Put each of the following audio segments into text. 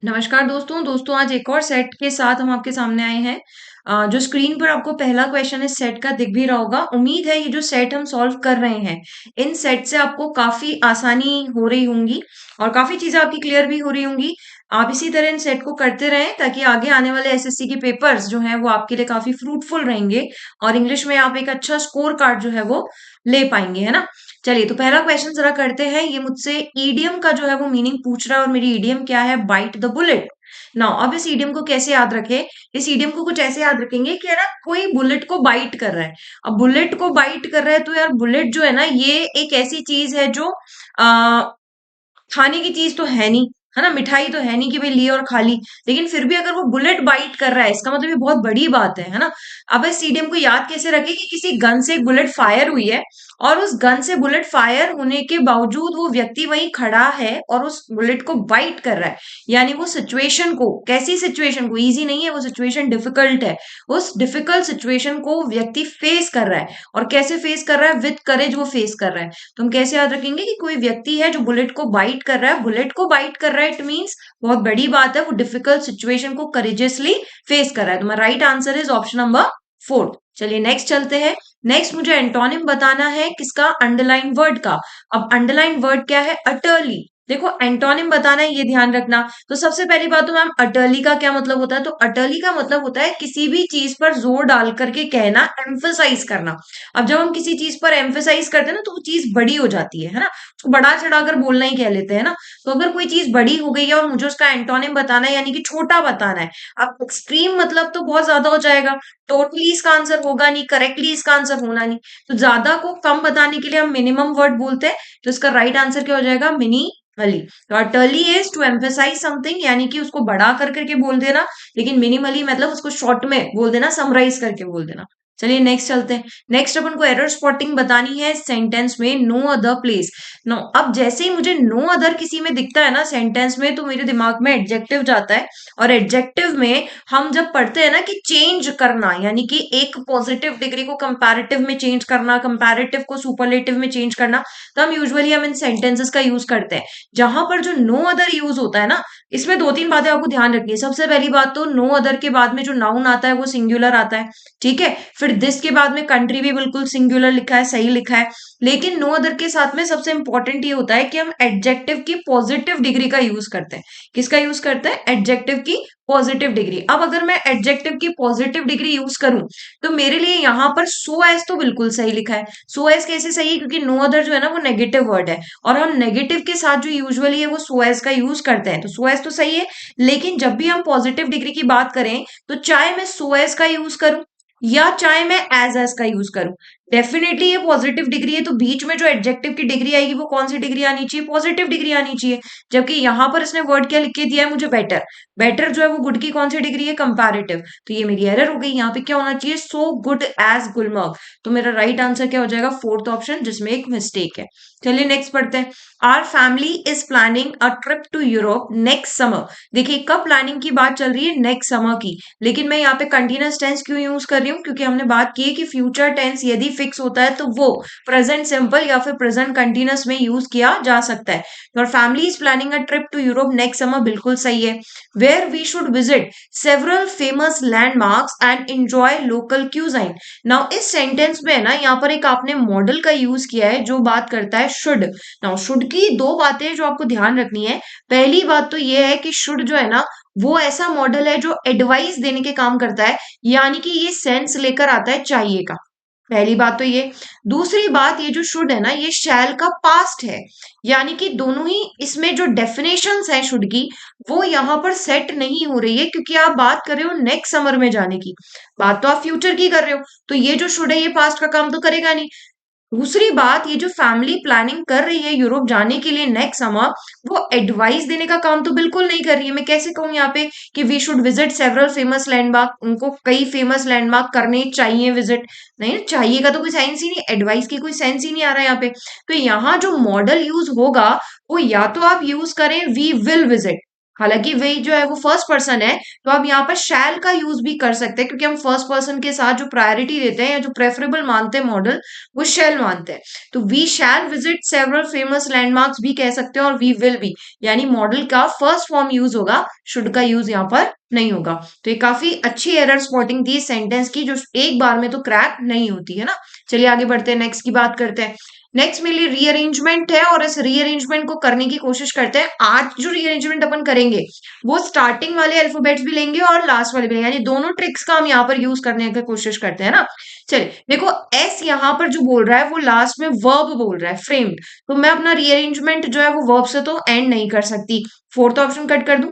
नमस्कार दोस्तों आज एक और सेट के साथ हम आपके सामने आए हैं। जो स्क्रीन पर आपको पहला क्वेश्चन इस सेट का दिख भी रहा होगा। उम्मीद है ये जो सेट हम सॉल्व कर रहे हैं इन सेट से आपको काफी आसानी हो रही होंगी और काफी चीजें आपकी क्लियर भी हो रही होंगी। आप इसी तरह इन सेट को करते रहें ताकि आगे आने वाले एसएससी के पेपर्स जो हैं वो आपके लिए काफी फ्रूटफुल रहेंगे और इंग्लिश में आप एक अच्छा स्कोर कार्ड जो है वो ले पाएंगे, है ना। चलिए तो पहला क्वेश्चन जरा करते हैं। ये मुझसे ईडियम का जो है वो मीनिंग पूछ रहा है और मेरी ईडियम क्या है, बाइट द बुलेट। नाउ अब इस ईडियम को कैसे याद रखें। इस ईडियम को कुछ ऐसे याद रखेंगे कि यार कोई बुलेट को बाइट कर रहा है। अब बुलेट को बाइट कर रहा है तो यार बुलेट जो है ना ये एक ऐसी चीज है जो आ, खाने की चीज तो है नहीं, है ना, मिठाई तो है नहीं कि भाई ली और खा ली। लेकिन फिर भी अगर वो बुलेट बाइट कर रहा है इसका मतलब ये बहुत बड़ी बात है ना। अब इस सीडीएम को याद कैसे रखें कि किसी गन से एक बुलेट फायर हुई है और उस गन से बुलेट फायर होने के बावजूद वो व्यक्ति वहीं खड़ा है और उस बुलेट को बाइट कर रहा है। यानी वो सिचुएशन को, कैसी सिचुएशन को, इजी नहीं है वो सिचुएशन, डिफिकल्ट है। उस डिफिकल्ट सिचुएशन को व्यक्ति फेस कर रहा है और कैसे फेस कर रहा है, विद करेज वो फेस कर रहा है। तो हम कैसे याद रखेंगे कि कोई व्यक्ति है जो बुलेट को बाइट कर रहा है, बुलेट को बाइट कर रहा है, इट मींस बहुत बड़ी बात है, वो डिफिकल्ट सिचुएशन को करेजियसली फेस कर रहा है। तो my right answer is option number 4। चलिए नेक्स्ट चलते हैं। नेक्स्ट मुझे एंटोनिम बताना है किसका, अंडरलाइन वर्ड का। अब अंडरलाइन वर्ड क्या है, अटरली। देखो एंटोनिम बताना है ये ध्यान रखना। तो सबसे पहली बात तो मैम अटरली का क्या मतलब होता है, तो अटरली का मतलब होता है किसी भी चीज पर जोर डाल करके कहना, एम्फेसाइज करना। अब जब हम किसी चीज पर एम्फेसाइज करते हैं ना तो वो चीज बड़ी हो जाती है ना, उसको बढ़ा चढ़ाकर बोलना ही कह लेते हैं ना। तो अगर कोई चीज बड़ी हो गई है और मुझे उसका एंटोनिम बताना है यानी कि छोटा बताना है। अब एक्सट्रीम मतलब तो बहुत ज्यादा हो जाएगा, टोटली इसका आंसर होगा नहीं, करेक्टली इसका आंसर होना नहीं। तो ज्यादा को कम बताने के लिए हम मिनिमम वर्ड बोलते हैं। तो इसका राइट आंसर क्या हो जाएगा, मिनी अली। तो टर्ली इज टू एम्फेसाइज समथिंग यानी कि उसको बढ़ा कर करके बोल देना, लेकिन मिनिमली मतलब उसको शॉर्ट में बोल देना, समराइज करके बोल देना। चलिए नेक्स्ट चलते हैं। नेक्स्ट अपन को एरर स्पॉटिंग बतानी है सेंटेंस में, नो अदर प्लेस। नो, अब जैसे ही मुझे नो अदर किसी में दिखता है ना सेंटेंस में तो मेरे दिमाग में एडजेक्टिव जाता है। और एडजेक्टिव में हम जब पढ़ते हैं ना कि चेंज करना, यानी कि एक पॉजिटिव डिग्री को कंपैरेटिव में चेंज करना, कंपैरेटिव को सुपरलेटिव में चेंज करना, तो हम इन सेंटेंसेस का यूज करते हैं। जहां पर जो नो अदर यूज होता है ना, इसमें दो तीन बातें आपको ध्यान रखनी है। सबसे पहली बात तो नो अदर के बाद में जो नाउन आता है वो सिंगुलर आता है, ठीक है। फिर दिस के बाद में कंट्री भी बिल्कुल सिंगुलर लिखा है, सही लिखा है। लेकिन नो अदर के साथ में सबसे इंपॉर्टेंट ये होता है कि हम एडजेक्टिव की पॉजिटिव डिग्री का यूज करते हैं। किसका यूज करते हैं, एडजेक्टिव की पॉजिटिव डिग्री। अब अगर मैं एडजेक्टिव की पॉजिटिव डिग्री यूज करूं तो मेरे लिए यहां पर सो एज तो बिल्कुल सही लिखा है। सो एज कैसे सही है, क्योंकि नो अदर जो है ना वो नेगेटिव वर्ड है और हम नेगेटिव के साथ जो यूजुअली है वो सो एज का यूज करते हैं, तो सो एज तो सही है। लेकिन जब भी हम पॉजिटिव डिग्री की बात करें तो चाहे मैं सो एज का यूज करूं या चाहे मैं एज का यूज करूं, डेफिनेटली ये पॉजिटिव डिग्री है। तो बीच में जो एडजेक्टिव की डिग्री आएगी वो कौन सी डिग्री आनी चाहिए, पॉजिटिव डिग्री आनी चाहिए। जबकि यहां पर इसने वर्ड क्या लिख के दिया है मुझे, बेटर। बेटर जो है वो गुड की कौन सी डिग्री है, कंपैरेटिव। तो ये मेरी एरर हो गई। यहाँ पे क्या होना चाहिए, सो गुड एज गुलमर्ग। तो मेरा राइट आंसर क्या हो जाएगा, फोर्थ ऑप्शन, जिसमें एक मिस्टेक है। चलिए नेक्स्ट पढ़ते हैं। Our family is planning a trip to Europe next summer. देखिए कब प्लानिंग की बात चल रही है, नेक्स्ट समर की। लेकिन मैं यहाँ पे कंटिन्यूअस टेंस क्यों यूज कर रही हूँ, क्योंकि हमने बात की है कि फ्यूचर टेंस यदि फिक्स होता है तो वो प्रेजेंट सिंपल या फिर प्रेजेंट कंटिन्यूअस में यूज किया जा सकता है। और family is planning a trip to Europe next summer बिल्कुल सही है। Where we should visit several famous landmarks and enjoy local cuisine. Now इस सेंटेंस में है ना, यहाँ पर एक आपने मॉडल का यूज किया है जो बात करता है शुड। नाउ शुड की दो बातें जो आपको ध्यान रखनी है। पहली बात तो ये है कि शुड जो है ना वो ऐसा मॉडल है जो एडवाइस देने के काम करता है, यानी कि ये सेंस लेकर आता है चाहिए का। पहली बात तो ये। दूसरी बात, ये जो शुड है ना ये शैल का पास्ट है, यानी कि दोनों ही इसमें जो डेफिनेशंस है शुड की वो यहाँ पर सेट नहीं हो रही है, क्योंकि आप बात कर रहे हो नेक्स्ट समर में जाने की, बात तो आप फ्यूचर की कर रहे हो। तो ये जो शुड है ये पास्ट का काम तो करेगा नहीं। दूसरी बात, ये जो फैमिली प्लानिंग कर रही है यूरोप जाने के लिए नेक्स्ट समर, वो एडवाइस देने का काम तो बिल्कुल नहीं कर रही है। मैं कैसे कहूँ यहाँ पे कि we should visit several famous landmark, उनको कई फेमस लैंडमार्क करने चाहिए विजिट। नहीं, चाहिए का तो कोई साइंस ही नहीं, एडवाइस की कोई सेंस ही नहीं आ रहा है यहाँ पे। तो यहाँ जो मॉडल यूज होगा वो या तो आप यूज करें वी विल विजिट, हालांकि वे जो है वो फर्स्ट पर्सन है, तो आप यहाँ पर शैल का यूज भी कर सकते हैं, क्योंकि हम फर्स्ट पर्सन के साथ जो प्रायोरिटी देते हैं या जो प्रेफरेबल मानते हैं मॉडल, वो शैल मानते हैं। तो we shall visit several famous landmarks भी कह सकते हैं, और वी विल भी, यानी मॉडल का फर्स्ट फॉर्म यूज होगा, शुड का यूज यहाँ पर नहीं होगा। तो ये काफी अच्छी एरर स्पॉटिंग थी सेंटेंस की, जो एक बार में तो क्रैक नहीं होती है ना। चलिए आगे बढ़ते हैं, नेक्स्ट की बात करते हैं। नेक्स्ट मेरे लिए रीअरेंजमेंट है, और इस रीअरेंजमेंट को करने की कोशिश करते हैं। आज जो रीअरेंजमेंट अपन करेंगे वो स्टार्टिंग वाले अल्फाबेट्स भी लेंगे और लास्ट वाले भी लेंगे, यानी दोनों ट्रिक्स का हम यहाँ पर यूज करने की कोशिश करते हैं ना। चलिए देखो, एस यहाँ पर जो बोल रहा है वो लास्ट में वर्ब बोल रहा है, फ्रेम्ड। तो मैं अपना रीअरेंजमेंट जो है वो वर्ब से तो एंड नहीं कर सकती, फोर्थ ऑप्शन कट कर दूं।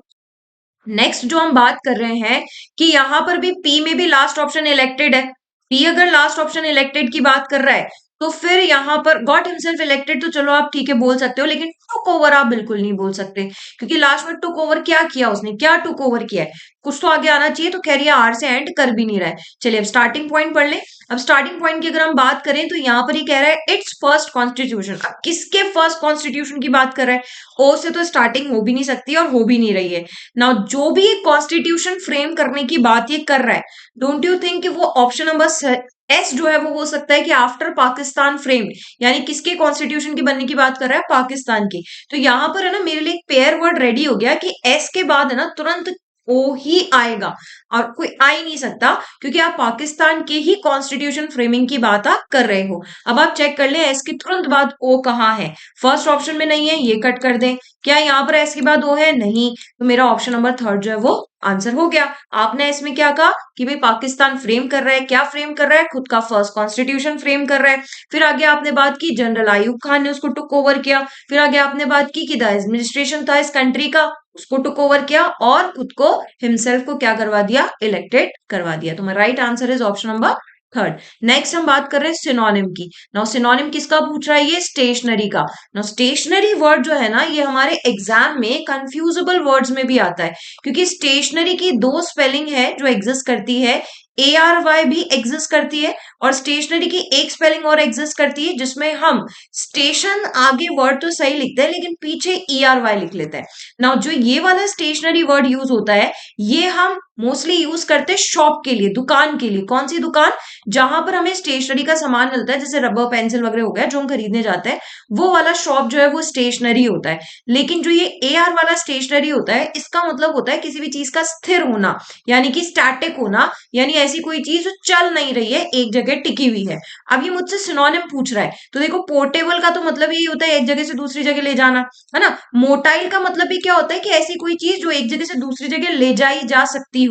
नेक्स्ट जो हम बात कर रहे हैं कि यहाँ पर भी पी में भी लास्ट ऑप्शन इलेक्टेड है। पी अगर लास्ट ऑप्शन इलेक्टेड की बात कर रहा है, तो फिर यहाँ पर गॉट हिमसेल्फ इलेक्टेड तो चलो आप ठीक है बोल सकते हो, लेकिन टुक ओवर आप बिल्कुल नहीं बोल सकते, क्योंकि लास्ट में टुक ओवर क्या किया उसने, क्या टुक ओवर किया है, कुछ तो आगे आना चाहिए। तो खैर ये आर से एंड कर भी नहीं रहा है। चलिए अब स्टार्टिंग पॉइंट पढ़ लें। अब स्टार्टिंग पॉइंट की अगर हम बात करें तो यहाँ पर ही कह रहा है इट्स फर्स्ट कॉन्स्टिट्यूशन। अब किसके फर्स्ट कॉन्स्टिट्यूशन की बात कर रहा है, ओ से तो स्टार्टिंग हो भी नहीं सकती और हो भी नहीं रही है ना। जो भी कॉन्स्टिट्यूशन फ्रेम करने की बात ये कर रहा है, डोंट यू थिंक कि वो ऑप्शन नंबर एस जो है वो हो सकता है कि आफ्टर पाकिस्तान फ्रेम्ड, यानी किसके कॉन्स्टिट्यूशन की बनने की बात कर रहा है, पाकिस्तान की। तो यहां पर है ना मेरे लिए एक पेयर वर्ड रेडी हो गया कि एस के बाद है ना तुरंत ओ ही आएगा, और कोई आ ही नहीं सकता, क्योंकि आप पाकिस्तान के ही कॉन्स्टिट्यूशन फ्रेमिंग की बात आप कर रहे हो। अब आप चेक कर लें एस के तुरंत बाद ओ कहाँ है, फर्स्ट ऑप्शन में नहीं है, ये कट कर दें। क्या यहाँ पर एस के बाद ओ है, नहीं, तो मेरा ऑप्शन नंबर थर्ड जो है वो आंसर हो गया। आपने इसमें क्या कहा कि भाई पाकिस्तान फ्रेम कर रहा है, क्या फ्रेम कर रहा है, खुद का फर्स्ट कॉन्स्टिट्यूशन फ्रेम कर रहा है। फिर आगे आपने बात की जनरल आयूब खान ने उसको टुक ओवर किया। फिर आगे आपने बात की कि द एडमिनिस्ट्रेशन था इस कंट्री का, उसको टुक ओवर किया और खुद को हिमसेल्फ को क्या करवा दिया, इलेक्टेड करवा दिया। तो right answer is option number third. Next हम बात कर रहे हैं सिनोनिम की। नाउ सिनोनिम किसका पूछ रहा है, ये स्टेशनरी का। नाउ स्टेशनरी वर्ड जो है ना ये हमारे एग्जाम में कंफ्यूजेबल वर्ड्स में भी आता है, क्योंकि स्टेशनरी की दो स्पेलिंग है जो एग्जिस्ट करती है, ARY भी एग्जिस्ट करती है, और स्टेशनरी की एक स्पेलिंग और एग्जिस्ट करती है जिसमें हम स्टेशन आगे वर्ड तो सही लिखते हैं लेकिन पीछे ERY लिख लेते हैं। नाउ जो ये वाला स्टेशनरी वर्ड यूज होता है, ये हम मोस्टली यूज करते हैं शॉप के लिए, दुकान के लिए। कौन सी दुकान, जहां पर हमें स्टेशनरी का सामान मिलता है, जैसे रबर पेंसिल वगैरह हो गया जो हम खरीदने जाते हैं, वो वाला शॉप जो है वो स्टेशनरी होता है। लेकिन जो ये AR वाला स्टेशनरी होता है, इसका मतलब होता है किसी भी चीज का स्थिर होना, यानी कि स्टैटिक होना, यानी ऐसी कोई चीज जो चल नहीं रही है, एक जगह टिकी हुई है। अब ये मुझसे सिनोनिम पूछ रहा है, तो देखो पोर्टेबल का तो मतलब यही होता है एक जगह से दूसरी जगह ले जाना, है ना। मोटाइल का मतलब भी क्या होता है कि ऐसी कोई चीज जो एक जगह से दूसरी जगह ले जाई जा सकती हो।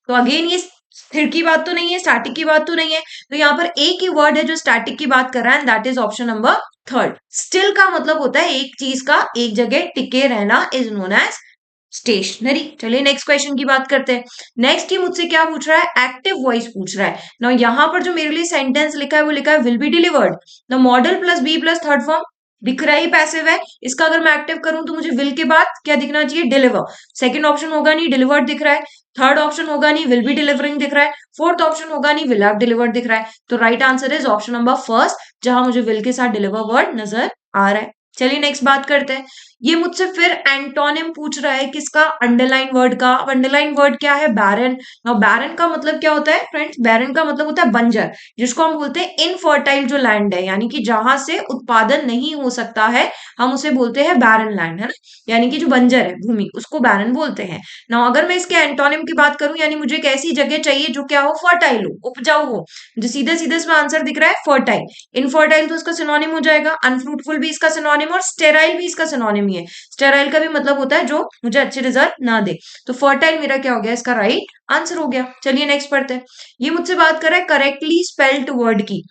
तो अगेन ये स्थिर की बात तो नहीं है, स्टैटिक की बात तो नहीं है। तो यहाँ पर एक ही वर्ड है जो स्टैटिक की बात कर रहा है, and that is option number third. Still का मतलब होता है एक चीज का एक जगह टिके रहना, इज नोन एज स्टेशनरी। चलिए नेक्स्ट क्वेश्चन की बात करते हैं। नेक्स्ट ही मुझसे क्या पूछ रहा है, एक्टिव वॉइस पूछ रहा है ना। यहाँ पर जो मेरे लिए सेंटेंस लिखा है वो लिखा है will be delivered. The modal plus be plus third form दिख रहा ही पैसिव है, इसका अगर मैं एक्टिव करूं तो मुझे विल के बाद क्या दिखना चाहिए, डिलीवर। सेकंड ऑप्शन होगा नहीं, डिलीवर्ड दिख रहा है। थर्ड ऑप्शन होगा नहीं, विल बी डिलीवरिंग दिख रहा है। फोर्थ ऑप्शन होगा नहीं, विल हैव डिलीवर्ड दिख रहा है। तो right answer is option number first, जहां मुझे विल के साथ डिलीवर वर्ड नजर आ रहा है। चलिए नेक्स्ट बात करते हैं। ये मुझसे फिर एंटोनिम पूछ रहा है किसका, अंडरलाइन वर्ड का। अब अंडरलाइन वर्ड क्या है, बैरन। नाउ बैरन का मतलब क्या होता है फ्रेंड्स, बैरन का मतलब होता है बंजर, जिसको हम बोलते हैं इनफर्टाइल जो लैंड है, यानी कि जहां से उत्पादन नहीं हो सकता है, हम उसे बोलते हैं बैरन लैंड, है ना। यानी कि जो बंजर है भूमि, उसको बैरन बोलते हैं। नाउ अगर मैं इसके एंटोनिम की बात करूं, यानी मुझे एक ऐसी जगह चाहिए जो क्या हो, फर्टाइल हो, उपजाऊ हो। जो सीधे सीधे इसमें आंसर दिख रहा है फर्टाइल। इनफर्टाइल तो इसका सिनोनिम हो जाएगा, अनफ्रूटफुल भी इसका सिनोनिम, और स्टेराइल भी इसका सिनोनिम ही है। स्टेराइल का भी मतलब होता है जो मुझे अच्छे रिजल्ट ना दे। तो फर्टाइल मेरा क्या हो गया, इसका राइट आंसर हो गया। चलिए नेक्स्ट पढ़ते हैं। ये मुझसे बात कर रहा है करेक्टली स्पेल्ड वर्ड की,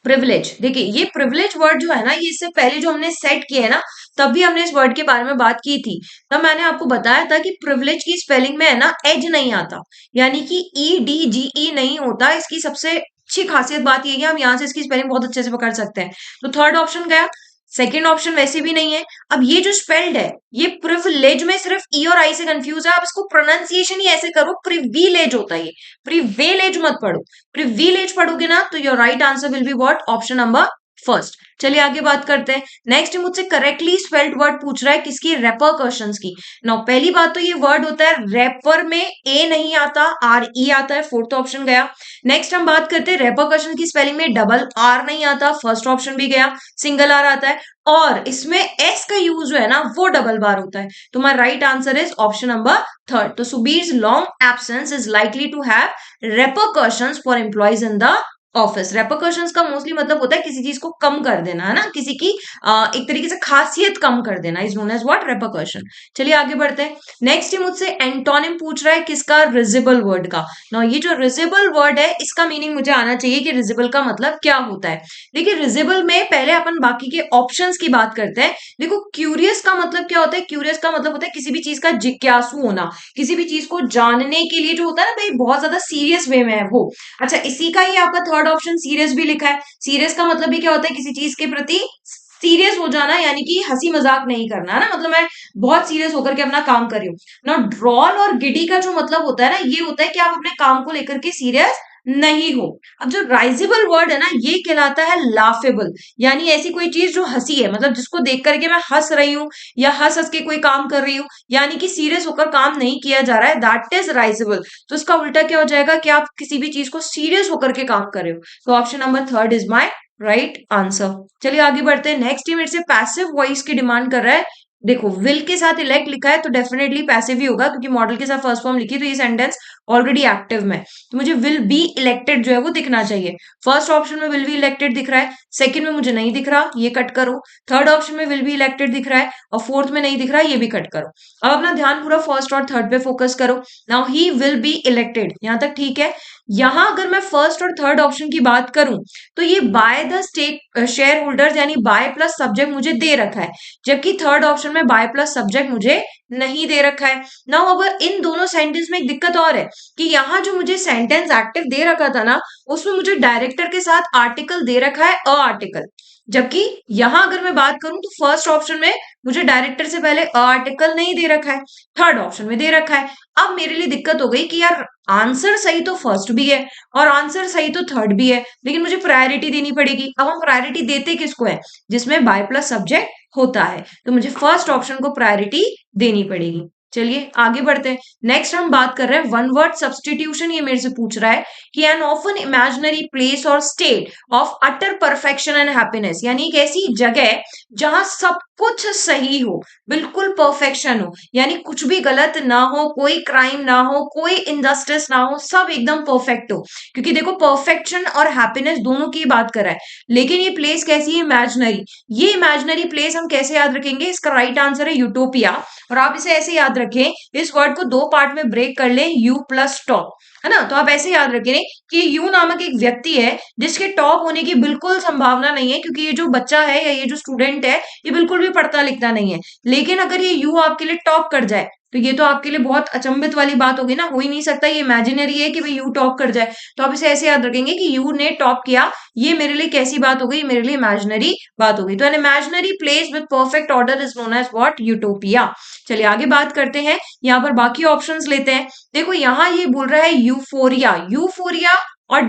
प्रिविलेज। देखिए ये प्रिविलेज वर्ड जो है ना, ये इससे पहले जो हमने सेट किया है ना, तब भी हमने इस वर्ड के बारे में बात की थी। तब मैंने आपको बताया था कि प्रिविलेज की स्पेलिंग में है ना एज नहीं आता, यानी कि EDGE नहीं होता। इसकी सबसे अच्छी खासियत बात ये है हम यहाँ से इसकी स्पेलिंग बहुत अच्छे से पकड़ सकते हैं। तो थर्ड ऑप्शन गया, सेकेंड ऑप्शन वैसे भी नहीं है। अब ये जो स्पेल्ड है, ये प्रिविलेज में सिर्फ ई और आई से कंफ्यूज है। आप इसको प्रोनाउंसिएशन ही ऐसे करो, प्रिविलेज होता है ये, प्रिविलेज मत पढ़ो। प्रिविलेज पढ़ोगे ना तो your right answer will be what, option number first. चलिए आगे बात करते हैं। नेक्स्ट मुझसे करेक्टली स्पेल्ड वर्ड पूछ रहा है, किसकी? रेपरकशंस की। नाउ पहली बात तो ये वर्ड होता है रेपर में ए नहीं आता, आर ई आता है, फोर्थ ऑप्शन गया। नेक्स्ट हम बात करते हैं रेपरकशन की स्पेलिंग में डबल आर नहीं आता, फर्स्ट ऑप्शन भी गया, सिंगल आर आता है, और इसमें एस का यूज जो है ना वो डबल बार होता है। तो my right answer is option number third. तो Subir's long absence is likely to have repercussions for employees in the office. Repercussions का मोस्टली मतलब होता है किसी चीज को कम कर देना, है ना, किसी की एक तरीके से खासियत कम कर देना, is known as what? Repercussion. चलिए आगे बढ़ते हैं। नेक्स्ट मुझसे एंटोनिम पूछ रहा है, किसका? रिजिबल वर्ड का। ना ये जो रिजिबल वर्ड है इसका मीनिंग मुझे आना चाहिए कि रिजिबल का मतलब क्या होता है। देखिए रिजिबल में पहले अपन बाकी के ऑप्शंस की बात करते हैं। देखो क्यूरियस का मतलब क्या होता है? क्यूरियस का मतलब होता है किसी भी चीज का जिज्ञासु होना, किसी भी चीज को जानने के लिए जो होता है ना भाई बहुत ज्यादा सीरियस वे में है वो। अच्छा इसी का ही आपका थर्ड ऑप्शन सीरियस भी लिखा है। सीरियस का मतलब भी क्या होता है? किसी चीज के प्रति सीरियस हो जाना, यानी कि हंसी मजाक नहीं करना, है ना, मतलब मैं बहुत सीरियस होकर के अपना काम कर रही हूँ ना। ड्रॉल और गिडी का जो मतलब होता है ना ये होता है कि आप अपने काम को लेकर के सीरियस नहीं हो। अब जो राइजेबल वर्ड है ना ये कहलाता है लाफेबल, यानी ऐसी कोई चीज जो हंसी है, मतलब जिसको देख करके मैं हंस रही हूँ या हंस हंस के कोई काम कर रही हूँ, यानी कि सीरियस होकर काम नहीं किया जा रहा है, दैट इज राइजेबल। तो इसका उल्टा क्या हो जाएगा कि आप किसी भी चीज को सीरियस होकर के काम कर रहे हो। तो option number third is my right answer. चलिए आगे बढ़ते हैं। नेक्स्ट ही मेरे से पैसिव वॉइस की डिमांड कर रहा है। देखो विल के साथ इलेक्ट लिखा है तो डेफिनेटली पैसिव ही होगा, क्योंकि मॉडल के साथ फर्स्ट फॉर्म लिखी तो ये सेंटेंस ऑलरेडी एक्टिव में, तो मुझे विल बी इलेक्टेड जो है वो दिखना चाहिए। फर्स्ट ऑप्शन में विल बी इलेक्टेड दिख रहा है, सेकंड में मुझे नहीं दिख रहा, ये कट करो। थर्ड ऑप्शन में विल बी इलेक्टेड दिख रहा है और फोर्थ में नहीं दिख रहा, ये भी कट करो। अब अपना ध्यान पूरा फर्स्ट और थर्ड पे फोकस करो। Now he will be elected, यहां तक ठीक है। यहां अगर मैं फर्स्ट और थर्ड ऑप्शन की बात करूं तो ये by the stake share holders यानी बाय प्लस सब्जेक्ट मुझे दे रखा है, जबकि थर्ड ऑप्शन में बाय प्लस सब्जेक्ट मुझे नहीं दे रखा है। नाउ अब इन दोनों सेंटेंस में एक दिक्कत और है कि यहाँ जो मुझे सेंटेंस एक्टिव दे रखा था ना उसमें मुझे डायरेक्टर के साथ आर्टिकल दे रखा है अ आर्टिकल, जबकि यहां अगर मैं बात करूं तो फर्स्ट ऑप्शन में मुझे डायरेक्टर से पहले अ आर्टिकल नहीं दे रखा है, थर्ड ऑप्शन में दे रखा है। अब मेरे लिए दिक्कत हो गई कि यार आंसर सही तो फर्स्ट भी है और आंसर सही तो थर्ड भी है, लेकिन मुझे प्रायोरिटी देनी पड़ेगी। अब हम प्रायोरिटी देते किसको है? जिसमें बाय प्लस सब्जेक्ट होता है, तो मुझे फर्स्ट ऑप्शन को प्रायोरिटी देनी पड़ेगी। चलिए आगे बढ़ते हैं। नेक्स्ट हम बात कर रहे हैं वन वर्ड सब्सटीट्यूशन। ये मेरे से पूछ रहा है कि एन ऑफन इमेजिनरी प्लेस और state of utter perfection and happiness, यानी एक ऐसी जगह जहां सब कुछ सही हो, बिल्कुल परफेक्शन हो, यानी कुछ भी गलत ना हो, कोई क्राइम ना हो, कोई इनजस्टिस ना हो, सब एकदम परफेक्ट हो। क्योंकि देखो परफेक्शन और हैप्पीनेस दोनों की बात कर रहा है, लेकिन ये प्लेस कैसी है? इमेजिनरी। ये इमेजिनरी प्लेस हम कैसे याद रखेंगे? इसका राइट आंसर है यूटोपिया। और आप इसे ऐसे याद रखें, इस वर्ड को दो पार्ट में ब्रेक कर लें, यू प्लस टॉप, है ना। तो आप ऐसे याद रखें कि यू नामक एक व्यक्ति है जिसके टॉप होने की बिल्कुल संभावना नहीं है, क्योंकि ये जो बच्चा है या ये जो स्टूडेंट है ये बिल्कुल भी पढ़ता लिखता नहीं है। लेकिन अगर ये यू आपके लिए टॉप कर जाए तो ये तो आपके लिए बहुत अचंभित वाली बात होगी ना, हो ही नहीं सकता, ये इमेजिनरी है कि भाई यू टॉप कर जाए। तो आप इसे ऐसे याद रखेंगे कि यू ने टॉप किया, ये मेरे लिए कैसी बात हो गई? मेरे लिए इमेजिनरी बात हो गई। तो an imaginary place with perfect order is known as what? Utopia. चलिए आगे बात करते हैं, यहाँ पर बाकी ऑप्शंस लेते हैं। देखो यहाँ ये बोल रहा है यूफोरिया, यूफोरिया, और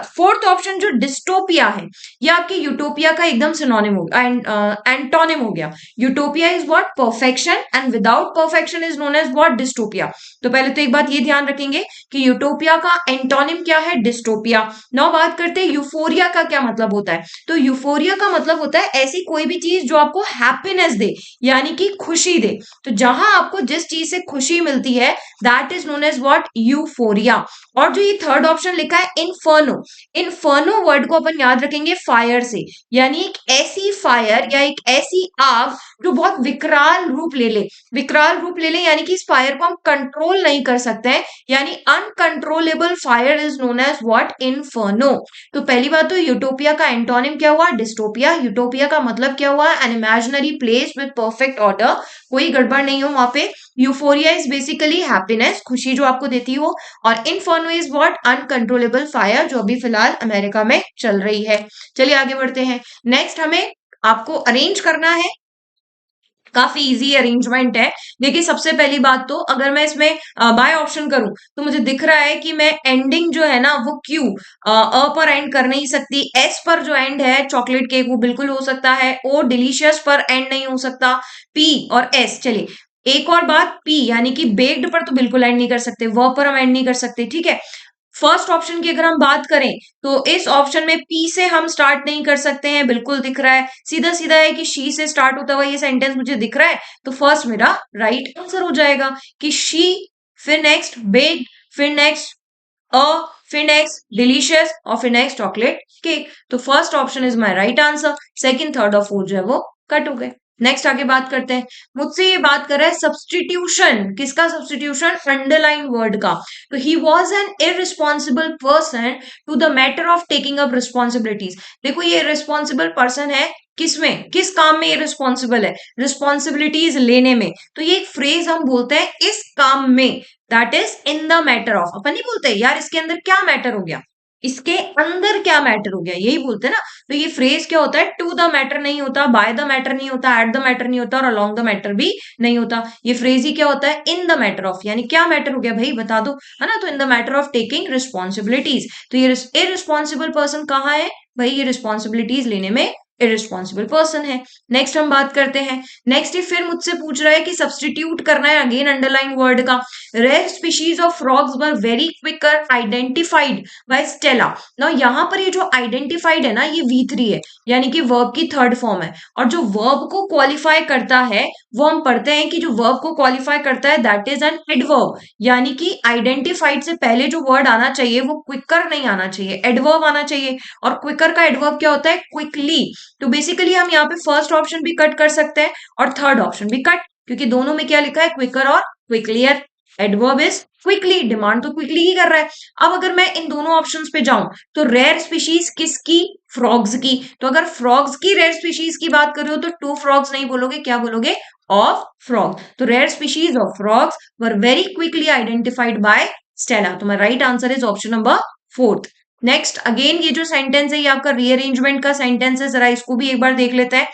फोर्थ ऑप्शन जो डिस्टोपिया है ये आपके यूटोपिया का एकदम सिनोनिम हो गया, एंटोनिम हो गया। Utopia is what? Perfection, and without perfection is known as what? Dystopia. तो पहले तो एक बात ये ध्यान रखेंगे कि यूटोपिया का एंटोनिम क्या है? डिस्टोपिया। नाउ बात करते हैं यूफोरिया का क्या मतलब होता है। तो यूफोरिया का मतलब होता है ऐसी कोई भी चीज जो आपको हैप्पीनेस दे, यानी कि खुशी दे। तो जहां आपको जिस चीज से खुशी मिलती है that is known as what? Euphoria. और जो ये थर्ड ऑप्शन लिखा है इन्फर्नो, इन्फर्नो वर्ड को अपन याद रखेंगे फायर से, यानी एक ऐसी फायर या एक ऐसी आग जो बहुत विकराल रूप ले ले, विकराल रूप ले ले, यानी कि इस फायर को हम कंट्रोल नहीं कर सकते हैं, यानी uncontrollable fire is known as what? Inferno. तो पहली बात तो यूटोपिया का एंटोनिम क्या हुआ? डिस्टोपिया। यूटोपिया का मतलब क्या हुआ? N imaginary place with perfect order, कोई गड़बड़ नहीं हो वहां पे। यूफोरिया इज बेसिकली हैप्पीनेस, खुशी जो आपको देती हो। और inferno is what? Uncontrollable fire, जो अभी फिलहाल अमेरिका में चल रही है। चलिए आगे बढ़ते हैं। नेक्स्ट हमें आपको अरेंज करना है काफी इजी अरेंजमेंट है। देखिए सबसे पहली बात तो अगर मैं इसमें बाय ऑप्शन करूं तो मुझे दिख रहा है कि मैं एंडिंग जो है ना वो क्यू पर एंड कर नहीं सकती। एस पर जो एंड है चॉकलेट केक वो बिल्कुल हो सकता है। ओ डिलीशियस पर एंड नहीं हो सकता। पी और एस, चलिए एक और बात, पी यानी कि बेक्ड पर तो बिल्कुल एंड नहीं कर सकते, वर्ब पर हम एंड नहीं कर सकते, ठीक है। फर्स्ट ऑप्शन की अगर हम बात करें तो इस ऑप्शन में पी से हम स्टार्ट नहीं कर सकते हैं, बिल्कुल दिख रहा है, सीधा सीधा है कि शी से स्टार्ट होता हुआ ये सेंटेंस मुझे दिख रहा है, तो फर्स्ट मेरा राइट आंसर हो जाएगा कि शी, फिर नेक्स्ट बेक्ड, फिर नेक्स्ट अ, फिर नेक्स्ट डिलीशियस और फिर नेक्स्ट चॉकलेट केक। तो first option is my right answer. Second, third और फोर्थ जो है वो कट हो गए। नेक्स्ट आगे बात करते हैं। मुझसे ये बात कर रहा है सब्सटीट्यूशन, किसका सब्सटीट्यूशन, अंडरलाइन वर्ड का। तो he was an irresponsible person to the matter of taking up responsibilities. देखो ये इररिस्पॉन्सिबल पर्सन है किसमें, किस काम में इररिस्पॉन्सिबल है, रिस्पॉन्सिबिलिटीज लेने में। तो ये एक फ्रेज हम बोलते हैं इस काम में, that is in the matter of. अपन नहीं बोलते यार इसके अंदर क्या मैटर हो गया, इसके अंदर क्या मैटर हो गया, यही बोलते हैं ना। तो ये फ्रेज क्या होता है, टू द मैटर नहीं होता, बाय द मैटर नहीं होता, एट द मैटर नहीं होता और अलोंग द मैटर भी नहीं होता। ये फ्रेज ही क्या होता है, इन द मैटर ऑफ, यानी क्या मैटर हो गया भाई बता दो, है ना। तो इन the matter of taking responsibilities. तो ये इररिस्पॉन्सिबल पर्सन कहाँ है भाई, ये रिस्पॉन्सिबिलिटीज लेने में इररिस्पॉन्सिबल पर्सन है। नेक्स्ट हम बात करते हैं। नेक्स्ट ये फिर मुझसे पूछ रहा है कि सब्सटीट्यूट करना है अगेन अंडरलाइन वर्ड का। Rare species of frogs were very quicker identified by Stella. ना यहाँ पर ये जो आइडेंटिफाइड है ना ये V3 है, यानी कि वर्ब की थर्ड फॉर्म है। और जो वर्ब को क्वालिफाई करता है वो हम पढ़ते हैं कि जो वर्ब को क्वालिफाई करता है दैट इज एन एडवर्ब, यानी कि आइडेंटिफाइड से पहले जो वर्ड आना चाहिए वो क्विकर नहीं आना चाहिए, एडवर्ब आना चाहिए। और क्विकर का एडवर्ब क्या होता है, क्विकली। तो बेसिकली हम यहाँ पे फर्स्ट ऑप्शन भी कट कर सकते हैं और थर्ड ऑप्शन भी कट, क्योंकि दोनों में क्या लिखा है, क्विकर और क्विकलियर। एडवर्ब इज क्विकली, डिमांड तो क्विकली ही कर रहा है। अब अगर मैं इन दोनों ऑप्शंस पे जाऊं तो रेयर स्पीशीज किसकी, फ्रॉग्स की। तो अगर फ्रॉग्स की रेयर स्पीशीज की बात कर रहे हो तो टू फ्रॉग्स नहीं बोलोगे, क्या बोलोगे, ऑफ फ्रॉग। तो rare species of frogs were very quickly identified by Stella. तो my right answer is option number fourth. Next again ये जो सेंटेंस है ये आपका रीअरेंजमेंट का सेंटेंस है, जरा इसको भी एक बार देख लेते हैं।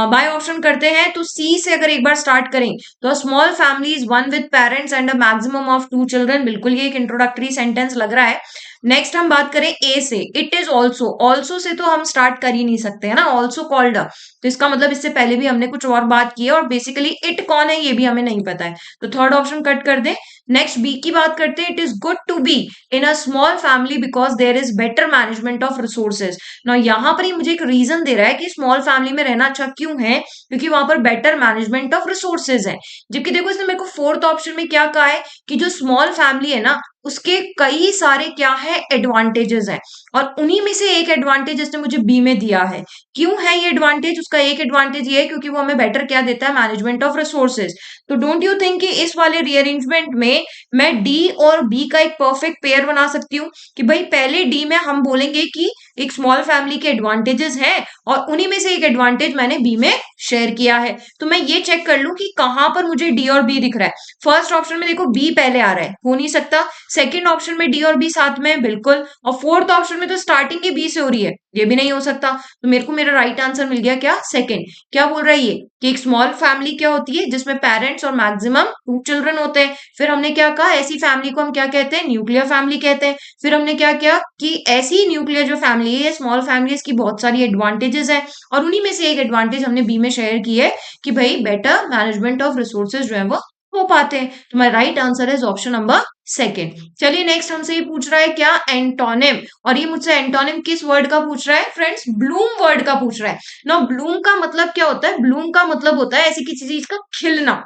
बाय ऑप्शन करते हैं तो सी से अगर एक बार स्टार्ट करें तो small family is one with parents and a maximum of 2 children, बिल्कुल ये एक इंट्रोडक्टरी सेंटेंस लग रहा है। नेक्स्ट हम बात करें ए से, it is also, also say तो हम स्टार्ट कर ही नहीं सकते है ना, ऑल्सो कॉल्ड, तो इसका मतलब इससे पहले भी हमने कुछ और बात की है और बेसिकली इट कौन है ये भी हमें नहीं पता है, तो थर्ड ऑप्शन कट कर दे। नेक्स्ट बी की बात करते हैं, it is good to be in a small family because there is better management of resources. ना यहाँ पर ही मुझे एक रीजन दे रहा है कि स्मॉल फैमिली में रहना अच्छा क्यों है, क्योंकि वहां पर बेटर मैनेजमेंट ऑफ रिसोर्सेज है। जबकि देखो इसने मेरे को फोर्थ ऑप्शन में क्या कहा है कि जो स्मॉल फैमिली है ना उसके कई सारे क्या है, एडवांटेजेस हैं, और उन्हीं में से एक एडवांटेज इसने मुझे बी में दिया है। क्यों है ये एडवांटेज, उसका एक एडवांटेज ये है क्योंकि वो हमें बेटर क्या देता है, मैनेजमेंट ऑफ रिसोर्सेज। तो डोंट यू थिंक कि इस वाले रीअरेंजमेंट में मैं डी और बी का एक परफेक्ट पेयर बना सकती हूँ कि भाई पहले डी में हम बोलेंगे कि एक स्मॉल फैमिली के एडवांटेजेस हैं और उन्हीं में से एक एडवांटेज मैंने बी में शेयर किया है। तो मैं ये चेक कर लूं कि कहां पर मुझे डी और बी दिख रहा है। फर्स्ट ऑप्शन में देखो बी पहले आ रहा है, हो नहीं सकता। सेकंड ऑप्शन में डी और बी साथ में है, बिल्कुल। और फोर्थ ऑप्शन में तो स्टार्टिंग ही बी से हो रही है, ये भी नहीं हो सकता। तो मेरे को मेरा राइट आंसर मिल गया क्या, सेकंड। क्या बोल रहा है ये कि एक स्मॉल फैमिली क्या होती है जिसमें पेरेंट्स और मैक्सिमम 2 चिल्ड्रन होते हैं। फिर हमने क्या कहा, ऐसी फैमिली को हम क्या कहते हैं, न्यूक्लियर फैमिली कहते हैं। फिर हमने क्या किया कि ऐसी न्यूक्लियर जो फैमिली है, स्मॉल फैमिली, इसकी बहुत सारी एडवांटेजेस है और उन्हीं में से एक एडवांटेज हमने बी में शेयर की है कि भाई बेटर मैनेजमेंट ऑफ रिसोर्सेज जो है वो हो पाते हैं। तो my right answer is option number second. चलिए नेक्स्ट हमसे ये पूछ रहा है क्या, एंटोनिम। और ये मुझसे एंटोनिम किस वर्ड का पूछ रहा है फ्रेंड्स, ब्लूम वर्ड का पूछ रहा है ना। ब्लूम का मतलब क्या होता है, ब्लूम का मतलब होता है ऐसी किसी चीज का खिलना,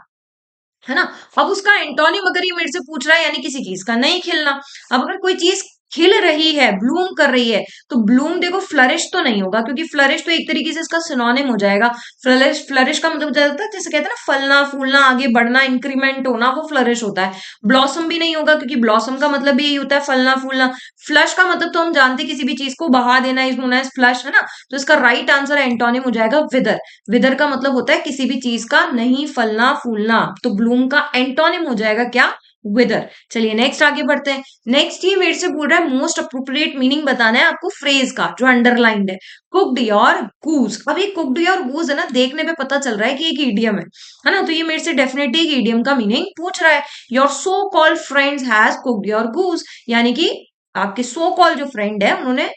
है ना। अब उसका एंटोनिम अगर ये मेरे से पूछ रहा है यानी किसी चीज का नहीं खिलना। अब अगर कोई चीज खिल रही है, ब्लूम कर रही है, तो ब्लूम देखो फ्लरिश तो नहीं होगा, क्योंकि फ्लरिश तो एक तरीके से इसका सिनोनिम हो जाएगा। फ्लरिश, फ्लरिश का मतलब जाता है जैसे कहते हैं ना फलना फूलना, आगे बढ़ना, इंक्रीमेंट होना, वो फ्लरिश होता है। ब्लॉसम भी नहीं होगा क्योंकि ब्लॉसम का मतलब भी यही होता है फलना फूलना। फ्लश का मतलब तो हम जानते हैं किसी भी चीज को बहा देना, इज नोन एज फ्लश, है ना। तो इसका राइट आंसर एंटोनिम हो जाएगा विदर। विदर का मतलब होता है किसी भी चीज का नहीं फलना फूलना, तो ब्लूम का एंटोनिम हो जाएगा क्या, विदर। चलिए नेक्स्ट आगे बढ़ते हैं। नेक्स्ट ये मेरे से बोल रहा है मोस्ट अप्रोप्रिएट मीनिंग बताना है आपको फ्रेज का जो अंडरलाइंड है। कुक्ड योर गूज। अब ये कुक्ड योर गूज है ना, देखने पे पता चल रहा है कि एक ईडियम है ना, तो ये मेरे से डेफिनेटली एक ईडियम का मीनिंग पूछ रहा है। Your so called friends has cooked your goose, यानी कि आपके सो कॉल जो फ्रेंड है उन्होंने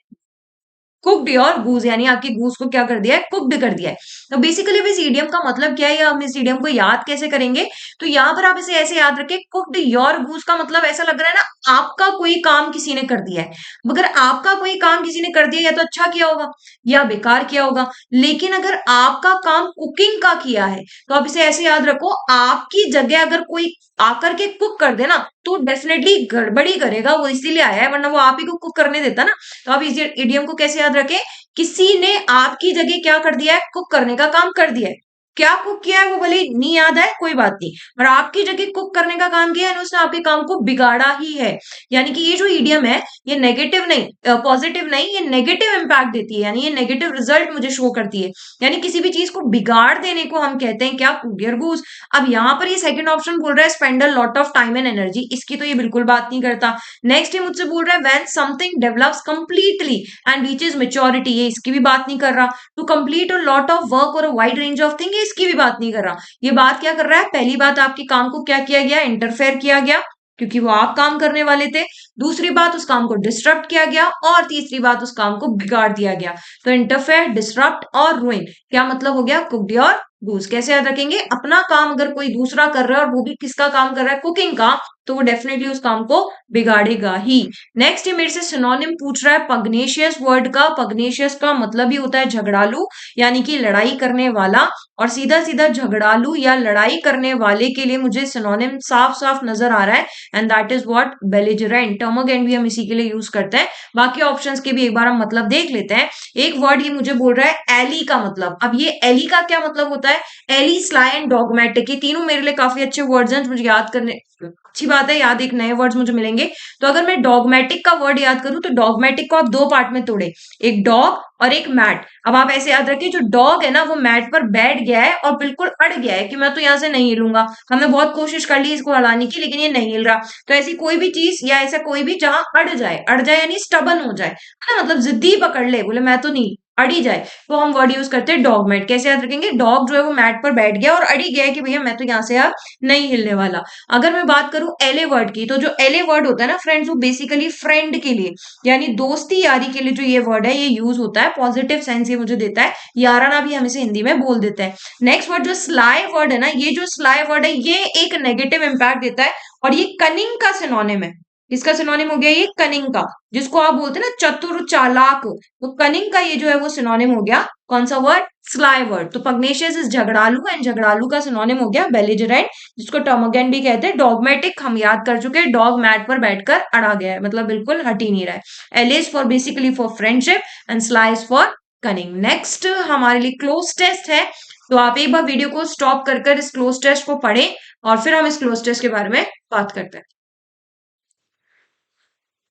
कुक्ड योर गूज यानी आपकी गूज को क्या कर दिया है, कुक्ड कर दिया है। तो बेसिकली इस इडियम का मतलब क्या है या हम इस इडियम को याद कैसे करेंगे, तो यहाँ पर आप इसे ऐसे याद रखें, कुक्ड योर गूज का मतलब ऐसा लग रहा है ना आपका कोई काम किसी ने कर दिया है। अगर आपका कोई काम किसी ने कर दिया या तो अच्छा किया होगा या बेकार किया होगा, लेकिन अगर आपका काम कुकिंग का किया है तो आप इसे ऐसे याद रखो, आपकी जगह अगर कोई आकर के कुक कर दे ना तो डेफिनेटली गड़बड़ी करेगा, वो इसीलिए आया है, वरना वो आप ही को कुक करने देता ना। तो आप इस इडियम को कैसे याद रखें, किसी ने आपकी जगह क्या कर दिया है, कुक करने का काम कर दिया है। क्या कुक किया है वो भले नहीं याद है, कोई बात नहीं, पर आपकी जगह कुक करने का काम किया है, उसने आपके काम को बिगाड़ा ही है। यानी कि ये जो ईडियम है ये नेगेटिव नहीं, पॉजिटिव नहीं, ये नेगेटिव इंपैक्ट देती है, यानी ये नेगेटिव रिजल्ट मुझे शो करती है। यानी किसी भी चीज को बिगाड़ देने को हम कहते हैं क्या, कुडियर गूज। अब यहाँ पर ये सेकंड ऑप्शन बोल रहा है spend a lot of time and energy, इसकी तो ये बिल्कुल बात नहीं करता। नेक्स्ट ये मुझसे बोल रहा है when something develops completely and reaches maturity, ये इसकी भी बात नहीं कर रहा। To complete a lot of work और a wide range of thing, इसकी भी बात नहीं कर रहा। ये बात क्या कर रहा है, पहली बात आपके काम को क्या किया गया, इंटरफेयर किया गया क्योंकि वो आप काम करने वाले थे। दूसरी बात उस काम को डिस्टर्ब किया गया और तीसरी बात उस काम को बिगाड़ दिया गया। तो इंटरफेयर, डिस्टर्ब और रुइन क्या मतलब हो गया, कुक्ड और गूज। कैसे याद रखेंगे, अपना काम अगर कोई दूसरा कर रहा है और वो भी किसका काम कर रहा है, कुकिंग का, तो वो डेफिनेटली उस काम को बिगाड़ेगा ही। नेक्स्ट ये मेरे से सिनोनिम पूछ रहा है पग्नेशियस वर्ड का। पग्नेशियस का मतलब ही होता है झगड़ालू, यानी कि लड़ाई करने वाला। और सीधा सीधा झगड़ालू या लड़ाई करने वाले के लिए मुझे सिनोनिम साफ साफ नजर आ रहा है, and that is what, belligerent. Termagant भी हम इसी के लिए यूज करते हैं। बाकी ऑप्शंस के भी एक बार हम मतलब देख लेते हैं। एक वर्ड ये मुझे बोल रहा है एली का मतलब। अब ये एली का क्या मतलब होता है, एली, स्लाई एंड डॉगमेटिक, ये तीनों मेरे लिए काफी अच्छे वर्ड्स हैं मुझे याद करने, अच्छी बात है, याद एक नए वर्ड्स मुझे मिलेंगे। तो अगर मैं डॉगमेटिक का वर्ड याद करूं तो डॉगमेटिक को आप दो पार्ट में तोड़े, एक डॉग और एक मैट। अब आप ऐसे याद रखिए, जो डॉग है ना वो मैट पर बैठ गया है और बिल्कुल अड़ गया है कि मैं तो यहाँ से नहीं हिलूंगा, हमने बहुत कोशिश कर ली इसको हलाने की लेकिन ये नहीं हिल रहा। तो ऐसी कोई भी चीज या ऐसा कोई भी जहां अड़ जाए यानी स्टबन हो जाए, है ना, मतलब जिद्दी पकड़ ले, बोले मैं तो नहीं, अड़ी जाए, तो हम वर्ड यूज करते हैं डॉग मैट। कैसे याद रखेंगे, डॉग जो है वो मैट पर बैठ गया और अड़ी गया है कि भैया मैं तो यहाँ से अब नहीं हिलने वाला। अगर मैं बात करूं एले वर्ड की, तो जो एले वर्ड होता है ना फ्रेंड्स, वो बेसिकली फ्रेंड के लिए यानी दोस्ती यारी के लिए जो ये वर्ड है ये यूज होता है, पॉजिटिव सेंस ये मुझे देता है, याराना भी हम इसे हिंदी में बोल देते हैं। नेक्स्ट वर्ड जो स्लाई वर्ड है ना, ये जो स्लाई वर्ड है ये एक नेगेटिव इंपैक्ट देता है और ये कनिंग का सिनोनिम है। इसका सिनोनिम हो गया ये कनिंग का, जिसको आप बोलते हैं ना चतुर चालाक, तो कनिंग का ये जो है वो सिनोनिम हो गया कौन सा वर्ड, स्लाई वर्ड। तो पग्नेशियस इज झगड़ालू एंड झगड़ालू का सिनोनिम हो गया बेलिजरेंट, जिसको टर्मोगेंट भी कहते हैं। डॉगमेटिक हम याद कर चुके हैं, डॉग मैट पर बैठकर अड़ा गया है, मतलब बिल्कुल हट ही नहीं रहा है। L is for basically for friendship and sly is for cunning. Next हमारे लिए क्लोज टेस्ट है, तो आप एक बार वीडियो को स्टॉप कर इस क्लोज टेस्ट को पढ़ें और फिर हम इस क्लोज टेस्ट के बारे में बात करते हैं।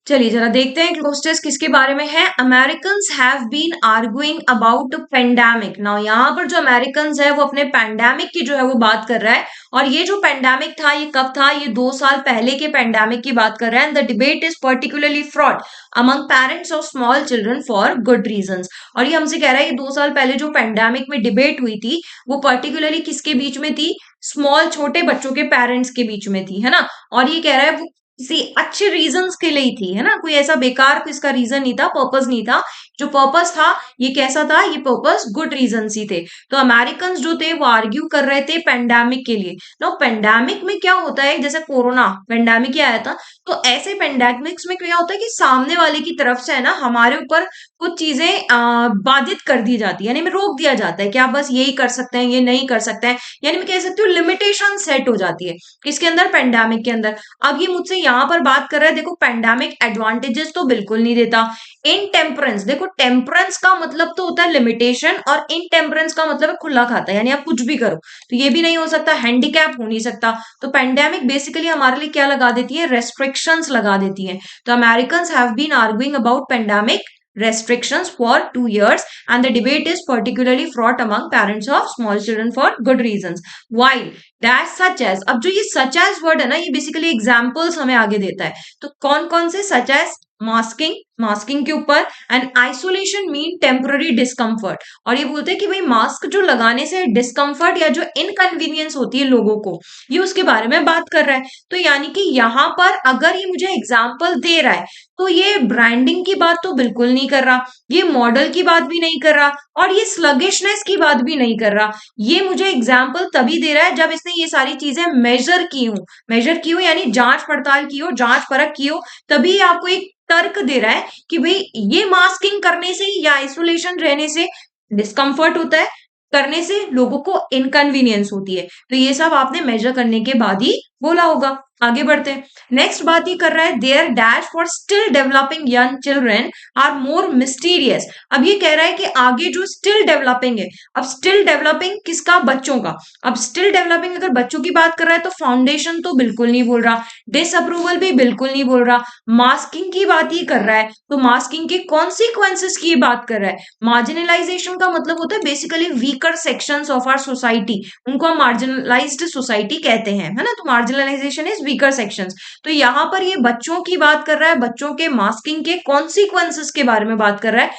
चलिए जरा देखते हैं क्लोज टेस्ट किसके बारे में है। Americans have been arguing about pandemic. Now यहाँ पर जो अमेरिकन्स है वो अपने पेंडेमिक की जो है वो बात कर रहा है, और ये जो पेंडेमिक था ये कब था, ये 2 साल पहले के पेंडेमिक की बात कर रहा है। The debate is particularly fraud among parents of small children for good reasons. और ये हमसे कह रहा है ये 2 साल पहले जो पेंडेमिक में डिबेट हुई थी वो पर्टिकुलरली किसके बीच में थी, स्मॉल छोटे बच्चों के पेरेंट्स के बीच में थी, है ना। और ये कह रहा है वो किसी अच्छे रीजंस के लिए ही थी, है ना, कोई ऐसा बेकार इसका रीजन नहीं था, पर्पस नहीं था। जो पर्पस था ये कैसा था, ये पर्पस गुड रीजन ही थे। तो अमेरिकन जो थे वो आर्ग्यू कर रहे थे पेंडेमिक के लिए। नो पेंडेमिक में क्या होता है, जैसे कोरोना पेंडेमिक ही आया था, तो ऐसे पेंडेमिक्स में क्या होता है कि सामने वाले की तरफ से है ना हमारे ऊपर कुछ चीजें बाधित कर दी जाती है, यानी में रोक दिया जाता है कि आप बस यही कर सकते हैं, ये नहीं कर सकते हैं, यानी मैं कह सकती हूँ लिमिटेशन सेट हो जाती है किसके अंदर, पेंडेमिक के अंदर। अब ये मुझसे यहाँ पर बात कर रहा है, देखो पेंडेमिक एडवांटेजेस तो बिल्कुल नहीं देता। इनटेम्परेंस, देखो टेम्परेंस का मतलब तो होता है लिमिटेशन और इनटेम्परेंस का मतलब है खुला खाता, यानी आप कुछ भी करो, तो ये भी नहीं हो सकता, हैंडीकैप हो नहीं सकता। तो पेंडेमिक बेसिकली हमारे लिए क्या लगा देती है, रेस्ट्रिक्शंस लगा देती है। तो Americans have been arguing about pandemic restrictions for 2 years, and the debate is particularly fraught among parents of small children for good reasons. While dash such as, अब जो ये such as word है ना, ये बेसिकली एग्जाम्पल्स हमें आगे देता है. तो कौन कौन से such as मास्किंग, मास्किंग के ऊपर, and isolation mean temporary discomfort. और ये बोलते हैं कि भाई मास्क जो लगाने से डिस्कम्फर्ट या जो इनकन्वीनियंस होती है लोगों को, ये उसके बारे में बात कर रहा है. तो यानी कि यहाँ पर अगर ये मुझे एग्जाम्पल दे रहा है तो ये ब्रांडिंग की बात तो बिल्कुल नहीं कर रहा, ये मॉडल की बात भी नहीं कर रहा, और ये स्लगिशनेस की बात भी नहीं कर रहा. ये मुझे एग्जाम्पल तभी दे रहा है जब इसने ये सारी चीजें मेजर की हो यानी जांच पड़ताल की हो, जांच परख की हो, तभी आपको एक तर्क दे रहा है कि भाई ये मास्किंग करने से या आइसोलेशन रहने से डिस्कम्फर्ट होता है, करने से लोगों को इनकन्वीनियंस होती है. तो ये सब आपने मेजर करने के बाद ही बोला होगा. आगे बढ़ते हैं. नेक्स्ट बात ये कर रहा है, their dash for still developing young children are more mysterious. अब ये कह रहा है कि आगे जो स्टिल डेवलपिंग है, अब स्टिल डेवलपिंग किसका, बच्चों का. अब स्टिल डेवलपिंग अगर बच्चों की बात कर रहा है तो फाउंडेशन तो बिल्कुल नहीं बोल रहा, डिसअप्रूवल भी बिल्कुल नहीं बोल रहा, मास्किंग की बात ही कर रहा है. तो मास्किंग के कॉन्सिक्वेंसेस की बात कर रहा है. मार्जिनलाइजेशन का मतलब होता है basically weaker sections of our society, उनको हम मार्जिनलाइज्ड सोसाइटी कहते हैं, है ना. तो मार्जिनलाइजेशन इज वीकर सेक्शंस. तो यहाँ पर ये बच्चों की बात कर रहा है, बच्चों के मास्किंग के कॉन्सिक्वेंसेस के बारे में बात कर रहा है.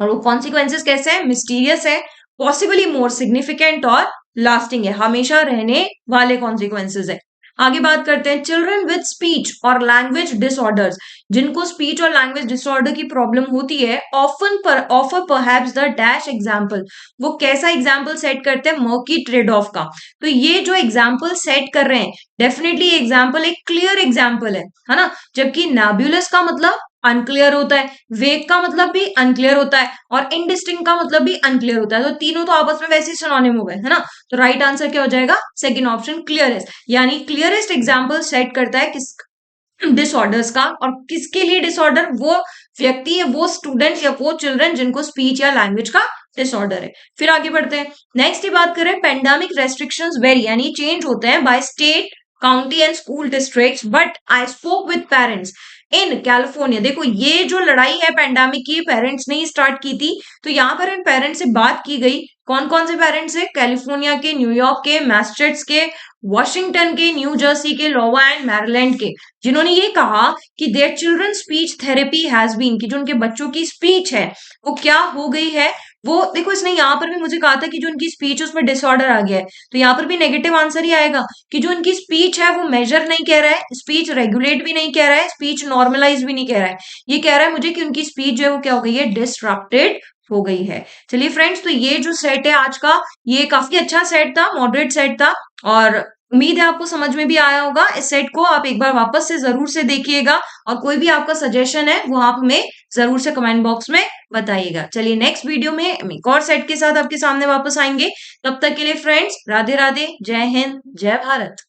और वो कॉन्सिक्वेंसेस कैसे है, मिस्टीरियस है, पॉसिबली मोर सिग्निफिकेंट और लास्टिंग है, हमेशा रहने वाले कॉन्सिक्वेंसेस है. आगे बात करते हैं, चिल्ड्रन विद स्पीच और लैंग्वेज डिसऑर्डर्स, जिनको स्पीच और लैंग्वेज डिसऑर्डर की प्रॉब्लम होती है, offer perhaps the dash example. वो कैसा एग्जाम्पल सेट करते हैं, मर्की ट्रेड ऑफ का. तो ये जो एग्जाम्पल सेट कर रहे हैं, डेफिनेटली एग्जाम्पल एक क्लियर एग्जाम्पल है ना. जबकि नेबुलस का मतलब अनक्लियर होता है, वेग का मतलब भी अनक्लियर होता है, और इनडिस्टिंक्ट का मतलब भी अनक्लियर होता है. तो तीनों तो आपस में वैसे ही सिनोनिम हो गए, है ना. तो राइट आंसर क्या हो जाएगा, सेकंड ऑप्शन क्लियरेस्ट, यानी क्लियरेस्ट एग्जांपल सेट करता है किस डिसऑर्डर्स का. और किसके लिए डिसऑर्डर, वो व्यक्ति है, वो स्टूडेंट या वो चिल्ड्रन जिनको स्पीच या लैंग्वेज का डिसऑर्डर है. फिर आगे बढ़ते हैं. नेक्स्ट ये बात करें, पेंडेमिक रेस्ट्रिक्शंस वेरी यानी चेंज होते हैं by state, county and school districts, but I spoke with parents in California. देखो ये जो लड़ाई है पेंडेमिक की, पेरेंट्स ने ही स्टार्ट की थी. तो यहाँ पर इन पेरेंट्स से बात की गई. कौन कौन से पेरेंट्स है, कैलिफोर्निया के, न्यूयॉर्क के, मैसेचुसेट्स के, वॉशिंगटन के, न्यू जर्सी के, लोवा एंड मैरीलैंड के, जिन्होंने ये कहा कि there children speech therapy has been, कि जो उनके बच्चों की स्पीच है वो क्या हो गई है. वो देखो इसने यहाँ पर भी मुझे कहा था कि जो उनकी स्पीच उसमें डिसऑर्डर आ गया है, तो यहाँ पर भी नेगेटिव आंसर ही आएगा कि जो उनकी स्पीच है वो मेजर नहीं कह रहा है, स्पीच रेगुलेट भी नहीं कह रहा है, स्पीच नॉर्मलाइज भी नहीं कह रहा है. ये कह रहा है मुझे कि उनकी स्पीच जो है वो क्या हो गई है, डिसरप्टेड हो गई है. चलिए फ्रेंड्स, तो ये जो सेट है आज का, ये काफी अच्छा सेट था, मॉडरेट सेट था, और उम्मीद है आपको समझ में भी आया होगा. इस सेट को आप एक बार वापस से जरूर से देखिएगा, और कोई भी आपका सजेशन है वो आप हमें जरूर से कमेंट बॉक्स में बताइएगा. चलिए नेक्स्ट वीडियो में हम एक और सेट के साथ आपके सामने वापस आएंगे. तब तक के लिए फ्रेंड्स, राधे राधे, जय हिंद, जय भारत.